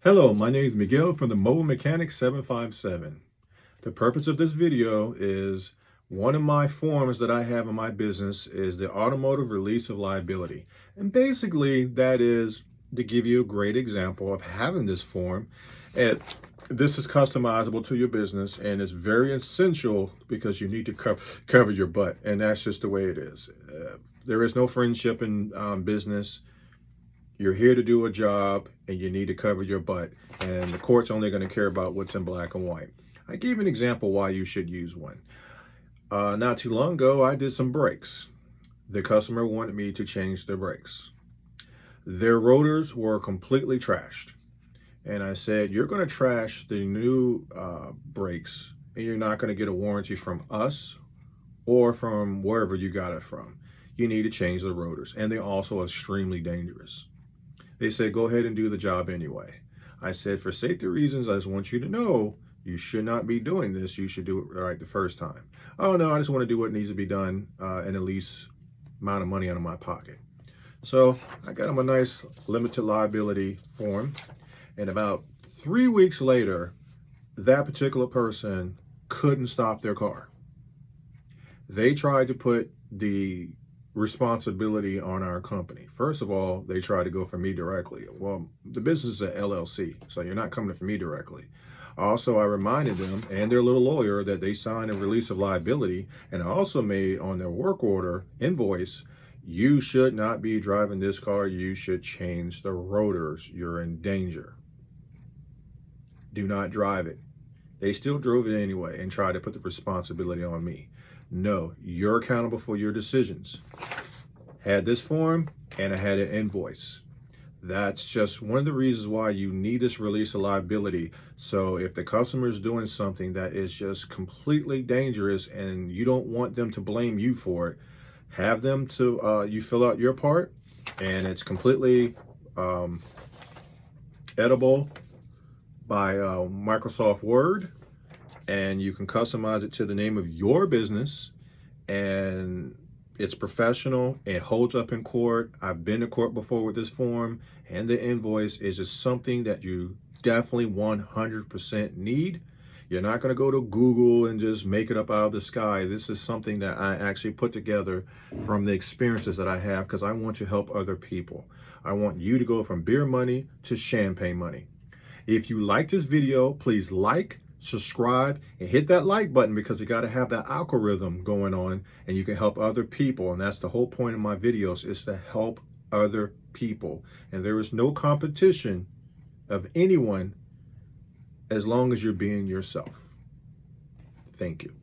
Hello, my name is Miguel from the Mobile Mechanic 757. The purpose of this video is one of my forms that I have in my business is the automotive release of liability. And basically that is to give you a great example of having this form. And this is customizable to your business and it's very essential because you need to cover your butt. And that's just the way it is. There is no friendship in business. You're here to do a job and you need to cover your butt. And the court's only going to care about what's in black and white. I gave an example why you should use one. Not too long ago, I did some brakes. The customer wanted me to change their brakes. Their rotors were completely trashed. And I said, you're going to trash the new brakes and you're not going to get a warranty from us or from wherever you got it from. You need to change the rotors. And they're also extremely dangerous. They said, go ahead and do the job anyway. I said, for safety reasons, I just want you to know you should not be doing this. You should do it right the first time. Oh, no, I just want to do what needs to be done and the least amount of money out of my pocket. So I got them a nice limited liability form. And about 3 weeks later, that particular person couldn't stop their car. They tried to put the responsibility on our company. First of all, they try to go for me directly. Well, the business is an LLC, so you're not coming for me directly. Also, I reminded them and their little lawyer that they signed a release of liability, and I also made on their work order invoice, you should not be driving this car. You should change the rotors. You're in danger. Do not drive it. They still drove it anyway and tried to put the responsibility on me. No, you're accountable for your decisions. Had this form and I had an invoice. That's just one of the reasons why you need this release of liability. So if the customer is doing something that is just completely dangerous and you don't want them to blame you for it, have them to, you fill out your part and it's completely editable by Microsoft Word. And you can customize it to the name of your business and it's professional. It holds up in court. I've been to court before with this form, and the invoice is just something that you definitely 100% need. You're not going to go to Google and just make it up out of the sky. This is something that I actually put together from the experiences that I have because I want to help other people. I want you to go from beer money to champagne money. If you like this video, please like, subscribe, and hit that like button because you got to have that algorithm going on and you can help other people. And that's the whole point of my videos, is to help other people. And there is no competition of anyone as long as you're being yourself. Thank you.